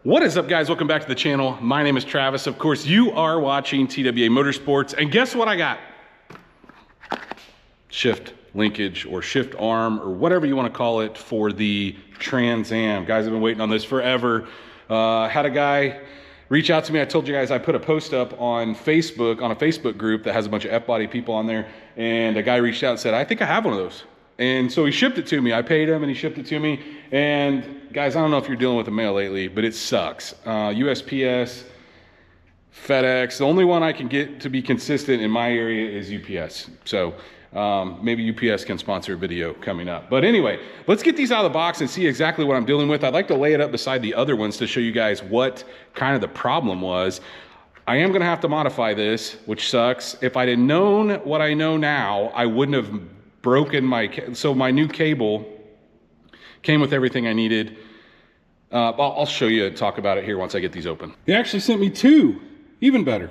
What is up, guys? Welcome back to the channel. My name is Travis. Of course, you are watching TWA Motorsports, and guess what I got? Shift linkage or shift arm or whatever you want to call it for the Trans Am. Guys, I've been waiting on this forever. Had a guy reach out to me. I told you guys I put a post up on Facebook, on a Facebook group that has a bunch of F-body people on there, and a guy reached out and said, I think I have one of those. And so he shipped it to me. I paid him and he shipped it to me. And guys, I don't know if you're dealing with the mail lately, but it sucks. USPS, FedEx, the only one I can get to be consistent in my area is UPS. So maybe UPS can sponsor a video coming up. But anyway, let's get these out of the box and see exactly what I'm dealing with. I'd like to lay it up beside the other ones to show you guys what kind of the problem was. I am gonna have to modify this, which sucks. If I'd have known what I know now, I wouldn't have broken so my new cable came with everything I needed. I'll show you and talk about it here once I get these open. They actually sent me two, even better.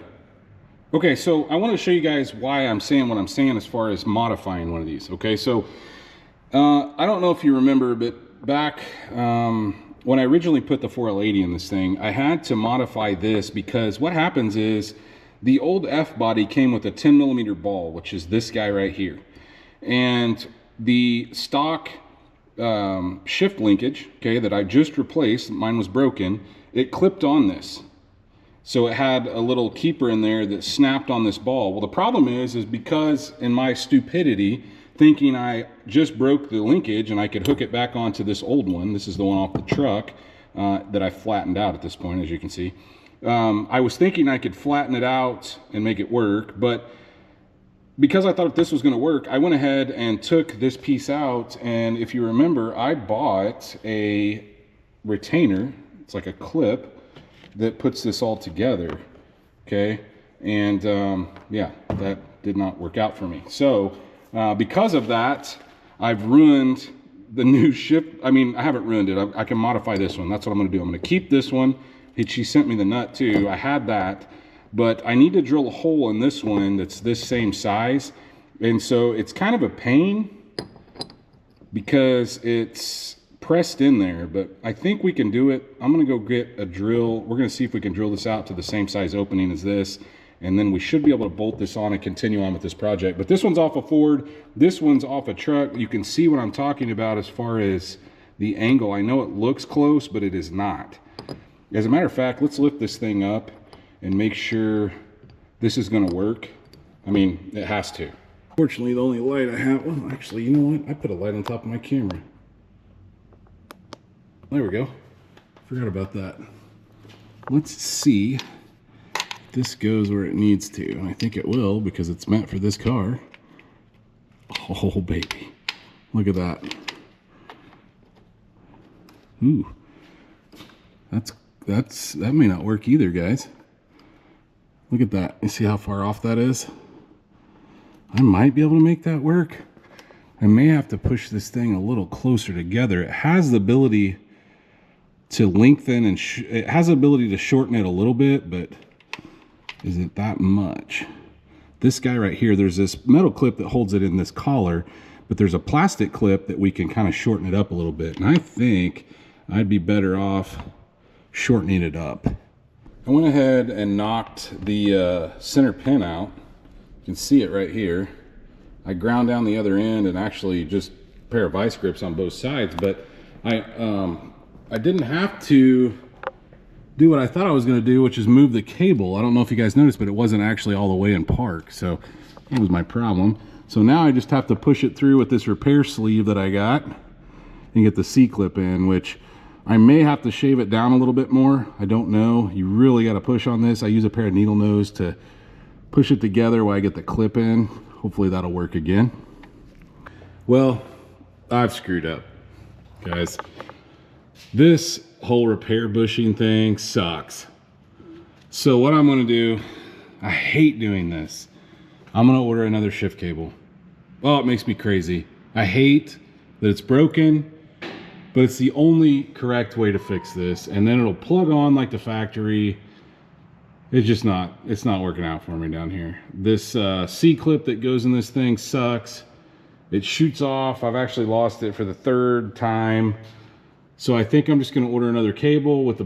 Okay, so I want to show you guys why I'm saying what I'm saying as far as modifying one of these. Okay, so I don't know if you remember, but back when I originally put the 4L80 in this thing, I had to modify this because what happens is the old F body came with a 10mm ball, which is this guy right here. And the stock shift linkage, okay, that I just replaced, mine was broken, it clipped on this. So it had a little keeper in there that snapped on this ball. Well, the problem is because in my stupidity, thinking I just broke the linkage and I could hook it back onto this old one, this is the one off the truck that I flattened out at this point, as you can see. I was thinking I could flatten it out and make it work, but because I thought this was going to work, I went ahead and took this piece out, and if you remember, I bought a retainer. It's like a clip that puts this all together, okay? And yeah, that did not work out for me. So because of that, I've ruined the new shift. I mean, I haven't ruined it. I can modify this one. That's what I'm going to do. I'm going to keep this one. She sent me the nut too. I had that. But I need to drill a hole in this one that's this same size. And so it's kind of a pain because it's pressed in there, but I think we can do it. I'm gonna go get a drill. We're gonna see if we can drill this out to the same size opening as this. And then we should be able to bolt this on and continue on with this project. But this one's off a Ford. This one's off a truck. You can see what I'm talking about as far as the angle. I know it looks close, but it is not. As a matter of fact, let's lift this thing up and make sure this is gonna work. I mean, it has to. Fortunately, the only light I have, well, actually, you know what? I put a light on top of my camera. There we go. Forgot about that. Let's see if this goes where it needs to. I think it will because it's meant for this car. Oh, baby. Look at that. Ooh. That may not work either, guys. Look at that. You see how far off that is? I might be able to make that work. I may have to push this thing a little closer together. It has the ability to lengthen and it has the ability to shorten it a little bit, but is it that much? This guy right here, there's this metal clip that holds it in this collar, but there's a plastic clip that we can kind of shorten it up a little bit. And I think I'd be better off shortening it up. I went ahead and knocked the center pin out. You can see it right here. I ground down the other end and actually just a pair of vice grips on both sides, but I didn't have to do what I thought I was going to do, which is move the cable. I don't know if you guys noticed, but it wasn't actually all the way in park, so that was my problem. So now I just have to push it through with this repair sleeve that I got and get the C-clip in, which I may have to shave it down a little bit more. I don't know. You really got to push on this. I use a pair of needle nose to push it together while I get the clip in. Hopefully that'll work again. Well, I've screwed up, guys. This whole repair bushing thing sucks. So what I'm going to do, I hate doing this. I'm going to order another shift cable. Oh, it makes me crazy. I hate that it's broken, but it's the only correct way to fix this. And then it'll plug on like the factory. It's not working out for me down here. This C-clip that goes in this thing sucks. It shoots off. I've actually lost it for the third time. So I think I'm just going to order another cable with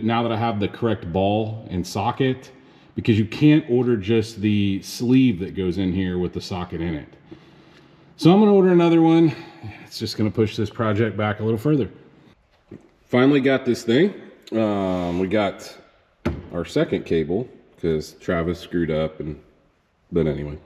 now that I have the correct ball and socket, because you can't order just the sleeve that goes in here with the socket in it. So I'm going to order another one. It's just going to push this project back a little further. Finally got this thing. We got our second cable because Travis screwed up, but anyway.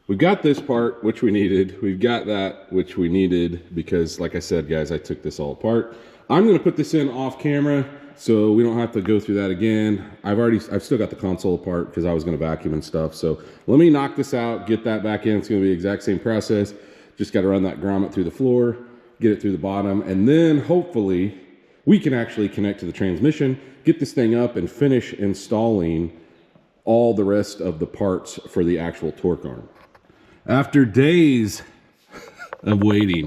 We've got this part, which we needed. We've got that, which we needed, because like I said, guys, I took this all apart. I'm going to put this in off camera so we don't have to go through that again. I've still got the console apart because I was going to vacuum and stuff. So let me knock this out, get that back in. It's going to be the exact same process. Just got to run that grommet through the floor, get it through the bottom, and then hopefully we can actually connect to the transmission, get this thing up, and finish installing all the rest of the parts for the actual torque arm. After days of waiting,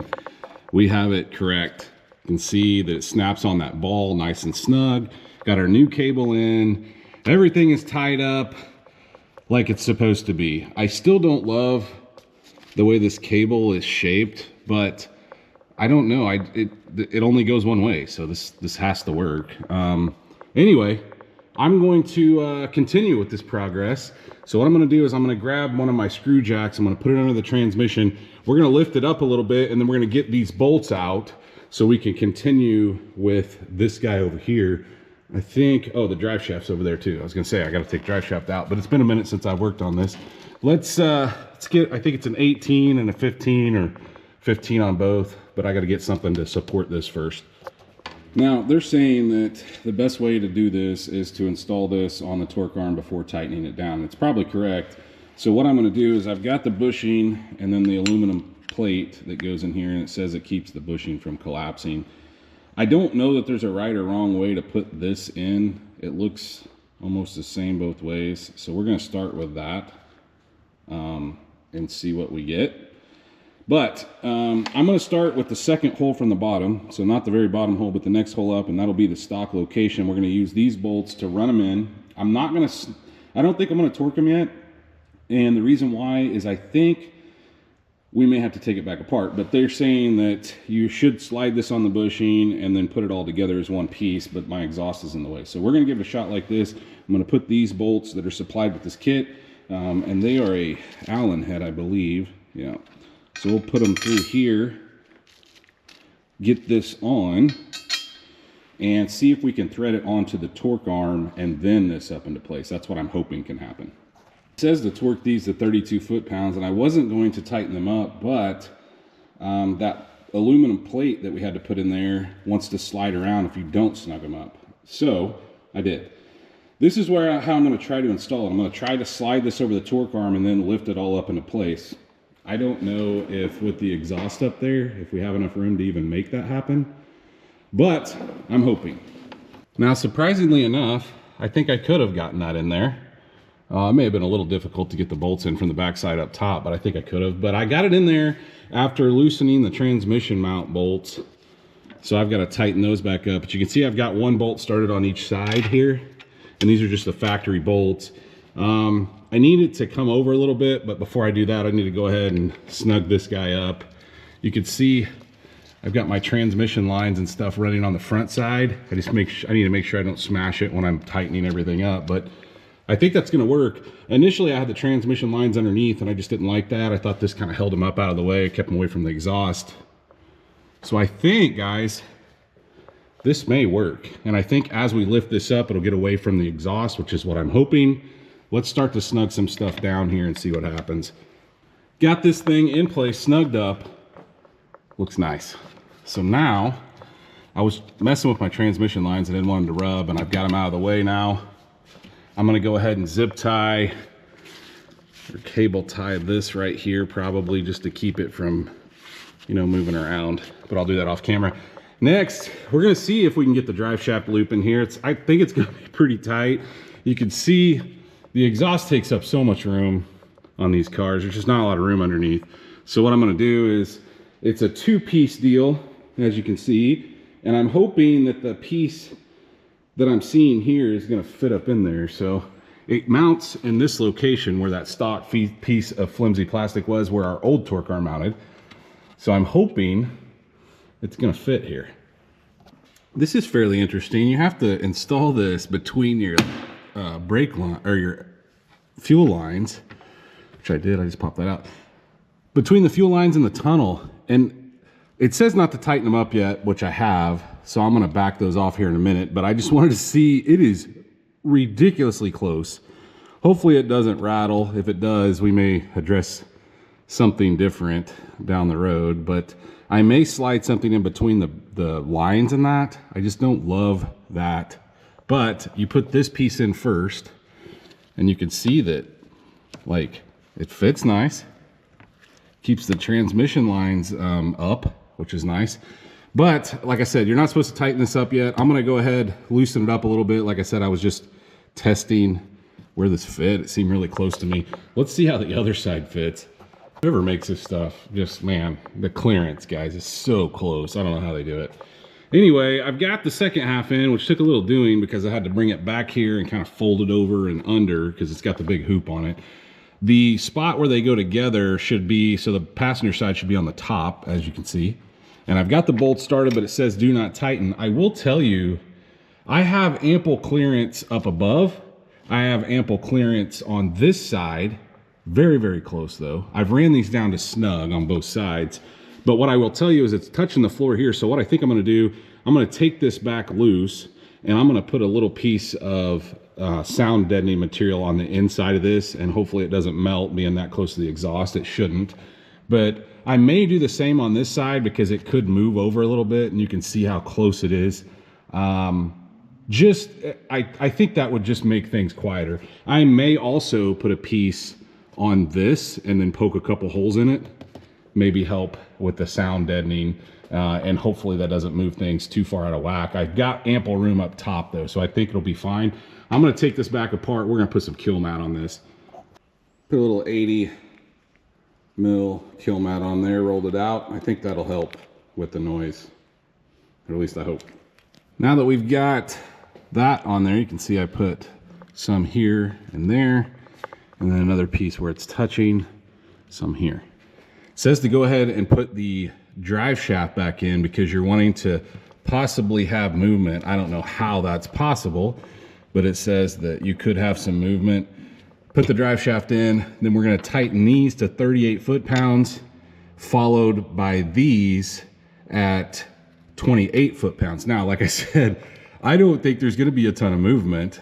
we have it correct. You can see that it snaps on that ball nice and snug. Got our new cable in. Everything is tied up like it's supposed to be. I still don't love the way this cable is shaped, but I don't know. It only goes one way, so this has to work. Anyway, I'm going to continue with this progress. So what I'm going to do is I'm going to grab one of my screw jacks. I'm going to put it under the transmission. We're going to lift it up a little bit, and then we're going to get these bolts out so we can continue with this guy over here. I think, oh, the drive shaft's over there too. I was going to say I got to take drive shaft out, but it's been a minute since I've worked on this. Let's get, I think it's an 18 and a 15, or 15 on both, but I got to get something to support this first. Now, they're saying that the best way to do this is to install this on the torque arm before tightening it down. It's probably correct. So what I'm going to do is I've got the bushing and then the aluminum plate that goes in here, and it says it keeps the bushing from collapsing. I don't know that there's a right or wrong way to put this in. It looks almost the same both ways. So we're going to start with that and see what we get. But I'm going to start with the second hole from the bottom. So not the very bottom hole, but the next hole up, and that'll be the stock location. We're going to use these bolts to run them in. I don't think I'm going to torque them yet. And the reason why is I think we may have to take it back apart. But they're saying that you should slide this on the bushing and then put it all together as one piece, but my exhaust is in the way. So we're going to give it a shot like this. I'm going to put these bolts that are supplied with this kit, and they are a Allen head, I believe. Yeah. So we'll put them through here, get this on, and see if we can thread it onto the torque arm and then this up into place. That's what I'm hoping can happen. It says to torque these to 32 foot-pounds, and I wasn't going to tighten them up, but that aluminum plate that we had to put in there wants to slide around if you don't snug them up. So I did. This is how I'm going to try to install it. I'm going to try to slide this over the torque arm and then lift it all up into place. I don't know if with the exhaust up there, if we have enough room to even make that happen, but I'm hoping. Now, surprisingly enough, I think I could have gotten that in there. It may have been a little difficult to get the bolts in from the backside up top, but I think I could have. But I got it in there after loosening the transmission mount bolts. So I've got to tighten those back up. But you can see I've got one bolt started on each side here, and these are just the factory bolts. I need it to come over a little bit, but before I do that, I need to go ahead and snug this guy up. You can see I've got my transmission lines and stuff running on the front side. I need to make sure I don't smash it when I'm tightening everything up, but I think that's going to work. Initially, I had the transmission lines underneath, and I just didn't like that. I thought this kind of held them up out of the way. It kept them away from the exhaust. So I think, guys, this may work. And I think as we lift this up, it'll get away from the exhaust, which is what I'm hoping. Let's start to snug some stuff down here and see what happens. Got this thing in place, snugged up. Looks nice. So now, I was messing with my transmission lines. I didn't want them to rub, and I've got them out of the way now. I'm going to go ahead and zip tie or cable tie this right here, probably just to keep it from, moving around. But I'll do that off camera. Next, we're going to see if we can get the drive shaft loop in here. I think it's going to be pretty tight. You can see the exhaust takes up so much room on these cars. There's just not a lot of room underneath. So what I'm going to do is, it's a two-piece deal, as you can see, and I'm hoping that the piece that I'm seeing here is going to fit up in there. So it mounts in this location where that stock piece of flimsy plastic was, where our old torque arm mounted. So I'm hoping it's going to fit here. This is fairly interesting. You have to install this between your brake line or your fuel lines, which I did. I just popped that out. Between the fuel lines and the tunnel, and it says not to tighten them up yet, which I have, so I'm going to back those off here in a minute, but I just wanted to see. It is ridiculously close. Hopefully it doesn't rattle. If it does, we may address something different down the road, but I may slide something in between the lines and that. I just don't love that. But you put this piece in first, and you can see that, like, it fits nice. Keeps the transmission lines up, which is nice. But like I said, you're not supposed to tighten this up yet. I'm gonna go ahead, loosen it up a little bit. Like I said, I was just testing where this fit. It seemed really close to me. Let's see how the other side fits. Whoever makes this stuff, just, man, the clearance, guys, is so close. I don't know how they do it. Anyway, I've got the second half in, which took a little doing because I had to bring it back here and kind of fold it over and under because it's got the big hoop on it. The spot where they go together should be, so the passenger side should be on the top, as you can see. And I've got the bolt started, but it says do not tighten. I will tell you, I have ample clearance up above. I have ample clearance on this side. Very, very close though. I've ran these down to snug on both sides. But what I will tell you is it's touching the floor here. So what I think I'm gonna do, I'm gonna take this back loose and I'm gonna put a little piece of sound deadening material on the inside of this, and hopefully it doesn't melt being that close to the exhaust. It shouldn't. But I may do the same on this side because it could move over a little bit and you can see how close it is. I think that would just make things quieter. I may also put a piece on this and then poke a couple holes in it, maybe help with the sound deadening, and hopefully that doesn't move things too far out of whack. I've got ample room up top though, so I think it'll be fine. I'm gonna take this back apart. We're gonna put some kill mat on this. Put a little 80 mil kill mat on there, rolled it out. I think that'll help with the noise, or at least I hope. Now that we've got that on there, you can see I put some here and there, and then another piece where it's touching, some here. It says to go ahead and put the drive shaft back in because you're wanting to possibly have movement. I don't know how that's possible, but it says that you could have some movement. Put the drive shaft in, then we're gonna tighten these to 38 foot-pounds, followed by these at 28 foot-pounds. Now, like I said, I don't think there's gonna be a ton of movement,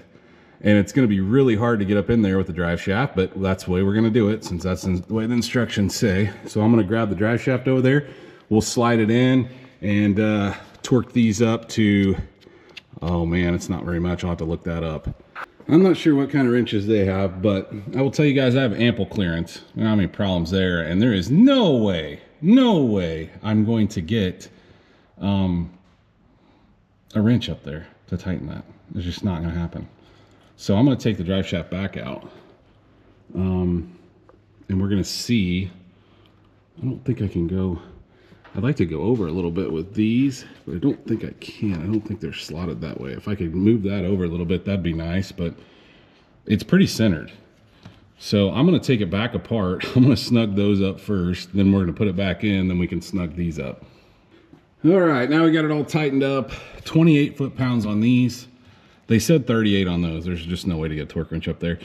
and it's gonna be really hard to get up in there with the drive shaft, but that's the way we're gonna do it since that's the way the instructions say. So I'm gonna grab the drive shaft over there, we'll slide it in and torque these up to, oh man, it's not very much, I'll have to look that up. I'm not sure what kind of wrenches they have, but I will tell you guys I have ample clearance. I don't have any problems there, and there is no way I'm going to get a wrench up there to tighten that. It's just not gonna happen. So I'm gonna take the drive shaft back out, and we're gonna see. I don't think I can go, I'd like to go over a little bit with these, but I don't think I can. I don't think they're slotted that way. If I could move that over a little bit, that'd be nice, but it's pretty centered. So I'm gonna take it back apart. I'm gonna snug those up first, then we're gonna put it back in, then we can snug these up. All right, now we got it all tightened up. 28 foot-pounds on these. They said 38 on those. There's just no way to get a torque wrench up there.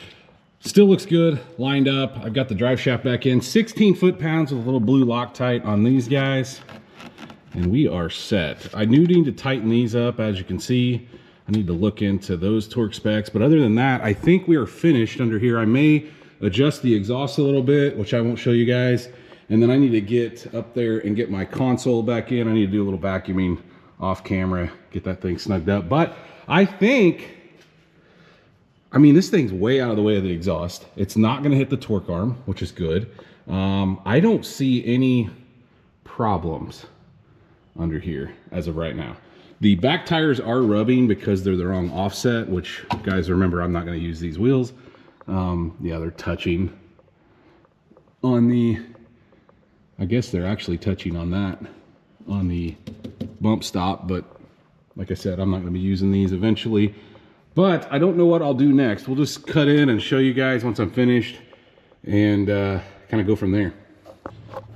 Still looks good, lined up. I've got the drive shaft back in. 16 foot-pounds with a little blue Loctite on these guys. And we are set. I do need to tighten these up, as you can see. I need to look into those torque specs. But other than that, I think we are finished under here. I may adjust the exhaust a little bit, which I won't show you guys. And then I need to get up there and get my console back in. I need to do a little vacuuming off camera, get that thing snugged up. But I think, I mean, this thing's way out of the way of the exhaust. It's not gonna hit the torque arm, which is good. I don't see any problems under here as of right now. The back tires are rubbing because they're the wrong offset, which, guys, remember, I'm not gonna use these wheels. Yeah, they're touching on the, I guess they're actually touching on that, on the bump stop, but like I said, I'm not gonna be using these eventually. But I don't know what I'll do next. We'll just cut in and show you guys once I'm finished and kind of go from there.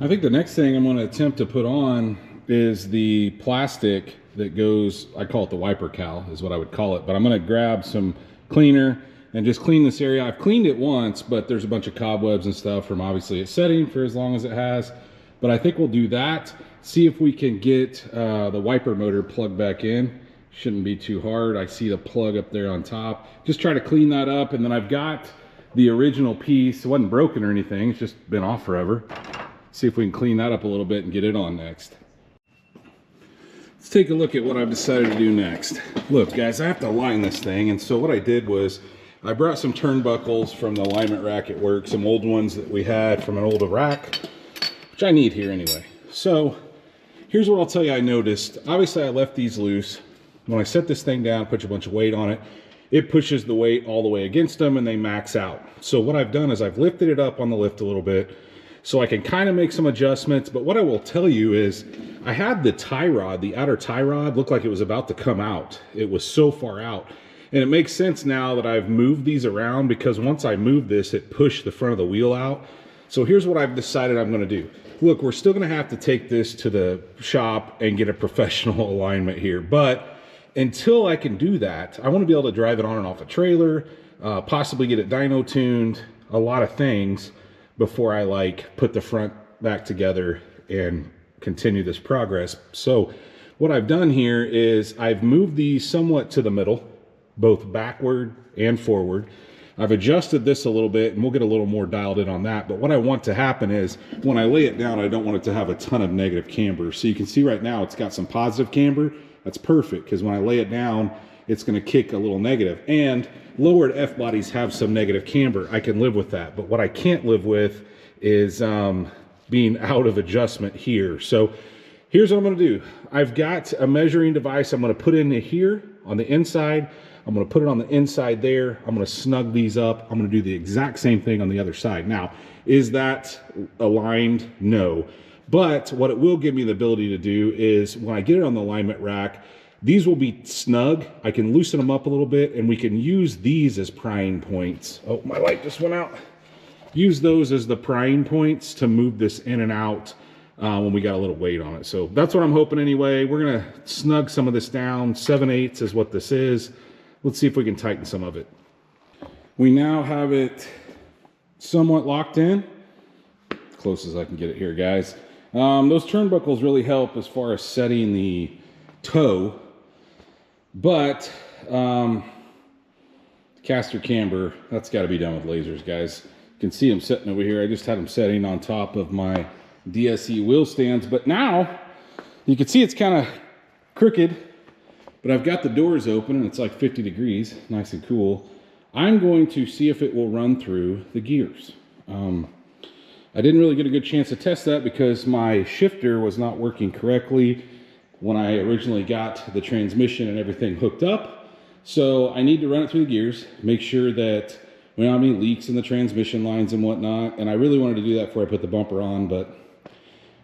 I think the next thing I'm gonna attempt to put on is the plastic that goes, I call it the wiper cowl is what I would call it, but I'm gonna grab some cleaner and just clean this area. I've cleaned it once, but there's a bunch of cobwebs and stuff from obviously its setting for as long as it has. But I think we'll do that, see if we can get the wiper motor plugged back in. Shouldn't be too hard. I see the plug up there on top. Just try to clean that up, and then I've got the original piece. It wasn't broken or anything, it's just been off forever. See if we can clean that up a little bit and get it on next. Let's take a look at what I've decided to do next. Look guys, I have to align this thing, and so what I did was I brought some turnbuckles from the alignment rack at work, some old ones that we had from an old rack, which I need here anyway. So here's what I'll tell you I noticed. Obviously I left these loose. When I set this thing down, put a bunch of weight on it, it pushes the weight all the way against them and they max out. So what I've done is I've lifted it up on the lift a little bit so I can kind of make some adjustments. But what I will tell you is I had the tie rod, the outer tie rod, looked like it was about to come out. It was so far out. And it makes sense now that I've moved these around, because once I moved this, it pushed the front of the wheel out. So here's what I've decided I'm gonna do. Look, we're still gonna have to take this to the shop and get a professional alignment here, but until I can do that, I want to be able to drive it on and off a trailer, possibly get it dyno tuned, a lot of things before I like put the front back together and continue this progress. So what I've done here is I've moved these somewhat to the middle, both backward and forward. I've adjusted this a little bit, and we'll get a little more dialed in on that. But what I want to happen is when I lay it down, I don't want it to have a ton of negative camber. So you can see right now it's got some positive camber. That's perfect, because when I lay it down, it's going to kick a little negative. And lowered F bodies have some negative camber. I can live with that. But what I can't live with is being out of adjustment here. So here's what I'm going to do. I've got a measuring device I'm going to put in here on the inside. I'm going to put it on the inside there. I'm going to snug these up. I'm going to do the exact same thing on the other side. Now, is that aligned? No. But what it will give me the ability to do is when I get it on the alignment rack, these will be snug. I can loosen them up a little bit, and we can use these as prying points. Oh, my light just went out. Use those as the prying points to move this in and out when we got a little weight on it. So that's what I'm hoping anyway. We're going to snug some of this down. 7/8 is what this is. Let's see if we can tighten some of it. We now have it somewhat locked in. Close as I can get it here, guys. Those turnbuckles really help as far as setting the toe, but caster camber, that's got to be done with lasers, guys. You can see them sitting over here. I just had them setting on top of my DSE wheel stands, but now you can see it's kind of crooked, but I've got the doors open and it's like 50 degrees, nice and cool. I'm going to see if it will run through the gears. I didn't really get a good chance to test that because my shifter was not working correctly when I originally got the transmission and everything hooked up. So I need to run it through the gears, make sure that we don't have any leaks in the transmission lines and whatnot. And I really wanted to do that before I put the bumper on, but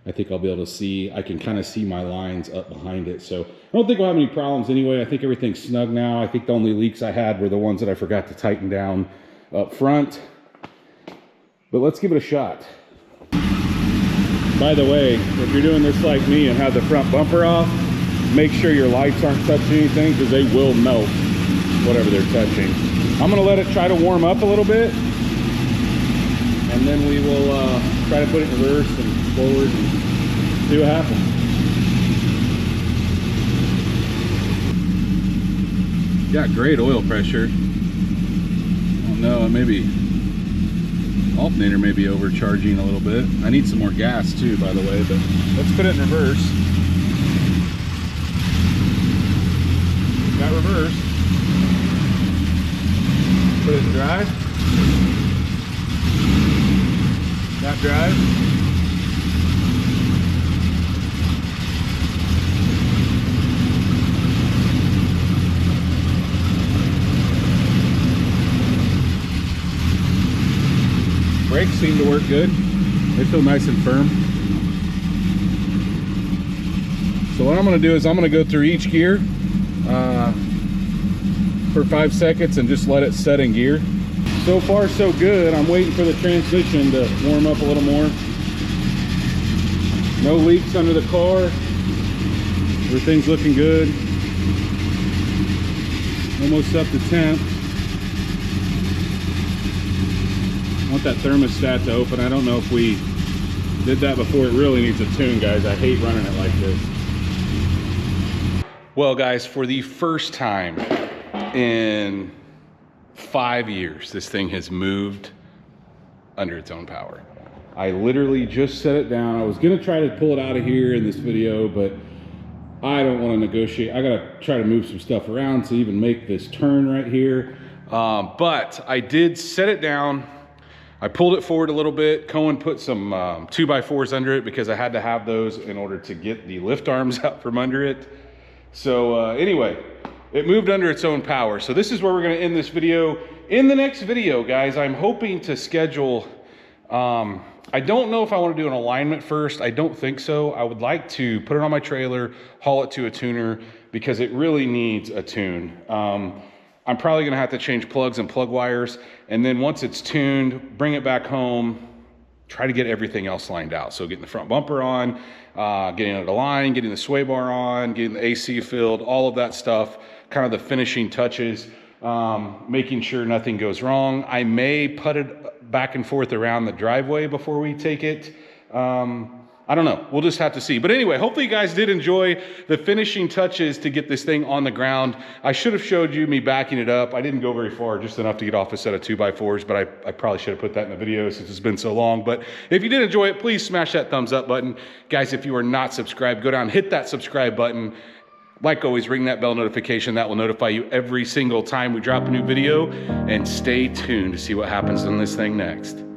I think I'll be able to see, I can kind of see my lines up behind it. So I don't think we'll have any problems anyway. I think everything's snug now. I think the only leaks I had were the ones that I forgot to tighten down up front. But let's give it a shot. By the way, if you're doing this like me and have the front bumper off, make sure your lights aren't touching anything, because they will melt whatever they're touching. I'm going to let it try to warm up a little bit, and then we will try to put it in reverse and forward and see what happens. Got great oil pressure. Oh no, maybe alternator may be overcharging a little bit. I need some more gas too, by the way, but let's put it in reverse. Got reverse. Put it in drive. Got drive. Brakes seem to work good. They feel nice and firm. So what I'm going to do is I'm going to go through each gear for 5 seconds and just let it set in gear. So far so good. I'm waiting for the transmission to warm up a little more. No leaks under the car. Everything's looking good. Almost up to temp. I want that thermostat to open. I don't know if we did that before. It really needs a tune, guys. I hate running it like this. Well, guys, for the first time in 5 years, this thing has moved under its own power. I literally just set it down. I was gonna try to pull it out of here in this video, but I don't want to negotiate. I gotta try to move some stuff around to even make this turn right here. But I did set it down. I pulled it forward a little bit. Cohen put some 2x4s under it because I had to have those in order to get the lift arms out from under it. So anyway, it moved under its own power. So this is where we're gonna end this video. In the next video, guys, I'm hoping to schedule, I don't know if I want to do an alignment first. I don't think so. I would like to put it on my trailer, haul it to a tuner because it really needs a tune. I'm probably gonna have to change plugs and plug wires. And then once it's tuned, bring it back home, try to get everything else lined out. So getting the front bumper on, getting it aligned, getting the sway bar on, getting the AC filled, all of that stuff, kind of the finishing touches, making sure nothing goes wrong. I may put it back and forth around the driveway before we take it. I don't know, we'll just have to see. But anyway, hopefully you guys did enjoy the finishing touches to get this thing on the ground. I should have showed you me backing it up. I didn't go very far, just enough to get off a set of 2x4s, but I probably should have put that in the video since it's been so long. But if you did enjoy it, please smash that thumbs up button. Guys, if you are not subscribed, go down, hit that subscribe button. Like always, ring that bell notification. That will notify you every single time we drop a new video. And stay tuned to see what happens on this thing next.